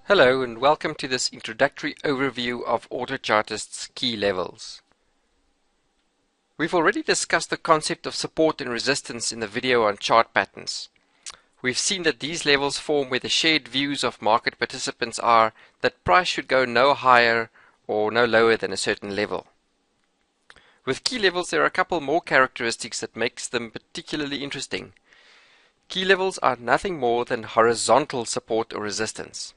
Hello and welcome to this introductory overview of AutoChartist's key levels. We've already discussed the concept of support and resistance in the video on chart patterns. We've seen that these levels form where the shared views of market participants are that price should go no higher or no lower than a certain level. With key levels there are a couple more characteristics that makes them particularly interesting. Key levels are nothing more than horizontal support or resistance.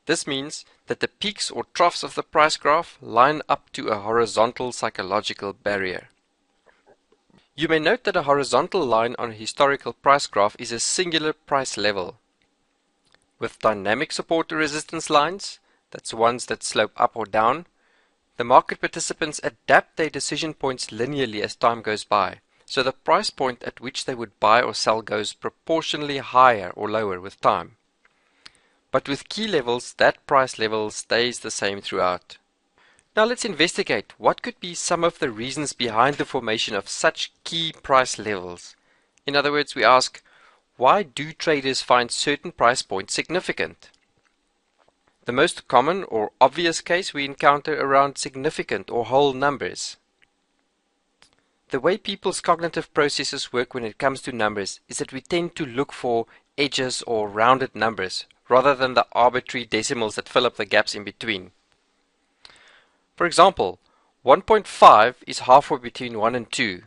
This means that the peaks or troughs of the price graph line up to a horizontal psychological barrier. You may note that a horizontal line on a historical price graph is a singular price level. With dynamic support or resistance lines, that's ones that slope up or down, the market participants adapt their decision points linearly as time goes by, so the price point at which they would buy or sell goes proportionally higher or lower with time. But with key levels, that price level stays the same throughout. Now let's investigate what could be some of the reasons behind the formation of such key price levels. In other words, we ask, why do traders find certain price points significant? The most common or obvious case we encounter around significant or whole numbers. The way people's cognitive processes work when it comes to numbers is that we tend to look for edges or rounded numbers, rather than the arbitrary decimals that fill up the gaps in between. For example, 1.5 is halfway between 1 and 2.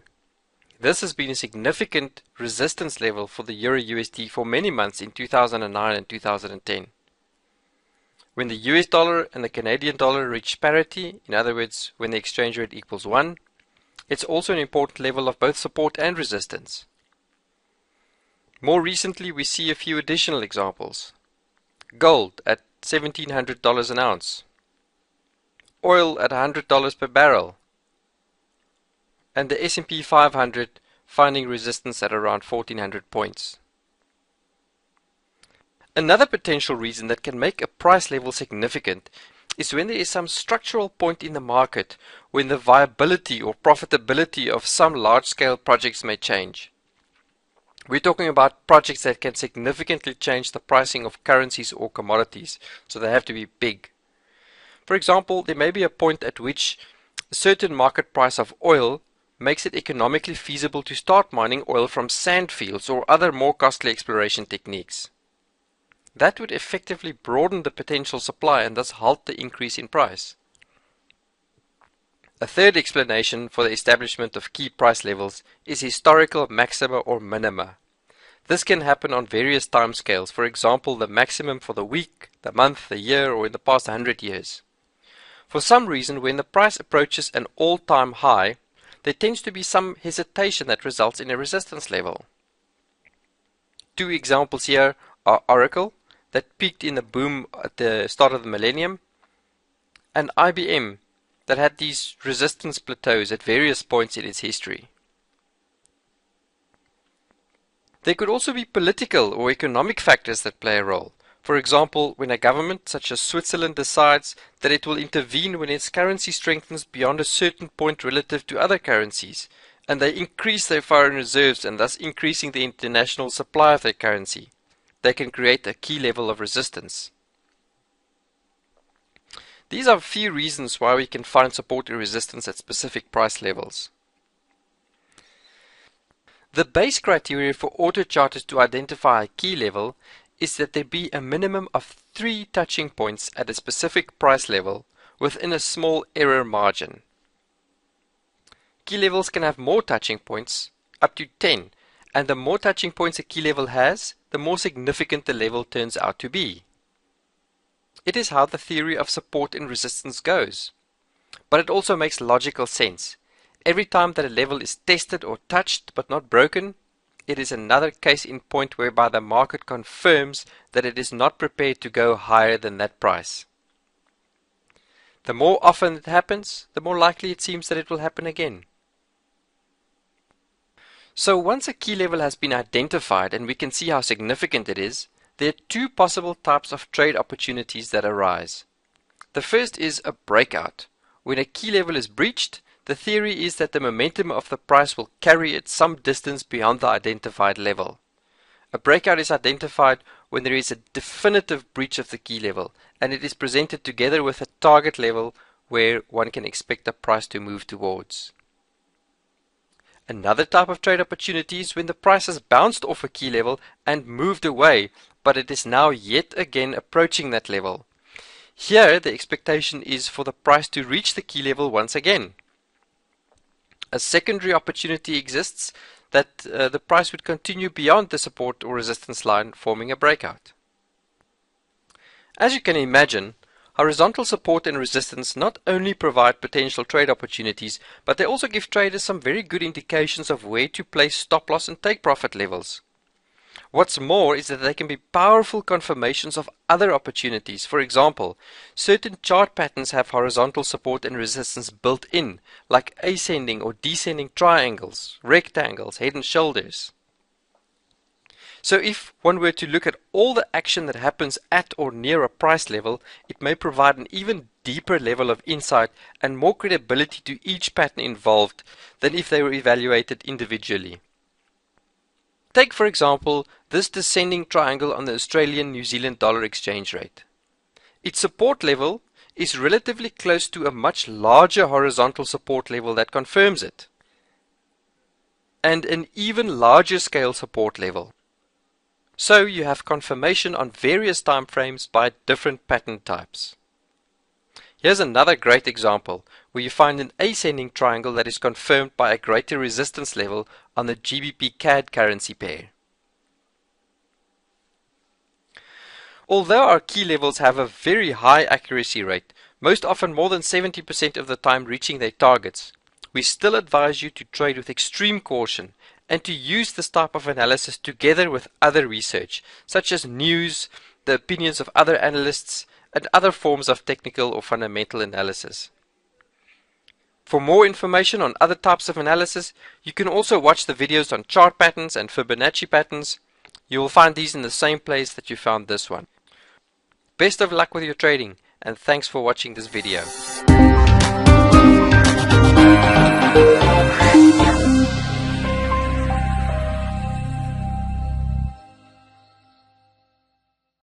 This has been a significant resistance level for the Euro-USD for many months in 2009 and 2010. When the US dollar and the Canadian dollar reach parity, in other words, when the exchange rate equals 1, it's also an important level of both support and resistance. More recently, we see a few additional examples. Gold at $1,700 an ounce, oil at $100 per barrel, and the S&P 500 finding resistance at around 1,400 points. Another potential reason that can make a price level significant is when there is some structural point in the market when the viability or profitability of some large-scale projects may change. We're talking about projects that can significantly change the pricing of currencies or commodities, so they have to be big. For example, there may be a point at which a certain market price of oil makes it economically feasible to start mining oil from sand fields or other more costly exploration techniques. That would effectively broaden the potential supply and thus halt the increase in price. A third explanation for the establishment of key price levels is historical maxima or minima. This can happen on various timescales, for example the maximum for the week, the month, the year, or in the past 100 years. For some reason, when the price approaches an all-time high, there tends to be some hesitation that results in a resistance level. Two examples here are Oracle, that peaked in the boom at the start of the millennium, and IBM, that had these resistance plateaus at various points in its history. There could also be political or economic factors that play a role. For example, when a government such as Switzerland decides that it will intervene when its currency strengthens beyond a certain point relative to other currencies, and they increase their foreign reserves and thus increasing the international supply of their currency, they can create a key level of resistance. These are a few reasons why we can find support and resistance at specific price levels. The base criteria for AutoChartist to identify a key level is that there be a minimum of 3 touching points at a specific price level within a small error margin. Key levels can have more touching points, up to 10, and the more touching points a key level has, the more significant the level turns out to be. It is how the theory of support and resistance goes. But it also makes logical sense. Every time that a level is tested or touched but not broken, it is another case in point whereby the market confirms that it is not prepared to go higher than that price. The more often it happens, the more likely it seems that it will happen again. So once a key level has been identified and we can see how significant it is, there are 2 possible types of trade opportunities that arise. The first is a breakout. When a key level is breached, the theory is that the momentum of the price will carry it some distance beyond the identified level. A breakout is identified when there is a definitive breach of the key level and it is presented together with a target level where one can expect the price to move towards. Another type of trade opportunity is when the price has bounced off a key level and moved away, but it is now yet again approaching that level. Here the expectation is for the price to reach the key level once again. A secondary opportunity exists that the price would continue beyond the support or resistance line, forming a breakout. As you can imagine, horizontal support and resistance not only provide potential trade opportunities, but they also give traders some very good indications of where to place stop loss and take profit levels. What's more is that they can be powerful confirmations of other opportunities. For example, certain chart patterns have horizontal support and resistance built in, like ascending or descending triangles, rectangles, head and shoulders. So if one were to look at all the action that happens at or near a price level, it may provide an even deeper level of insight and more credibility to each pattern involved than if they were evaluated individually. Take, for example, this descending triangle on the Australian-New Zealand dollar exchange rate. Its support level is relatively close to a much larger horizontal support level that confirms it, and an even larger scale support level. So you have confirmation on various time frames by different pattern types. Here's another great example where you find an ascending triangle that is confirmed by a greater resistance level on the GBP CAD currency pair. Although our key levels have a very high accuracy rate, most often more than 70% of the time reaching their targets, we still advise you to trade with extreme caution and to use this type of analysis together with other research, such as news, the opinions of other analysts, and other forms of technical or fundamental analysis. For more information on other types of analysis, you can also watch the videos on chart patterns and Fibonacci patterns. You will find these in the same place that you found this one. Best of luck with your trading, and thanks for watching this video.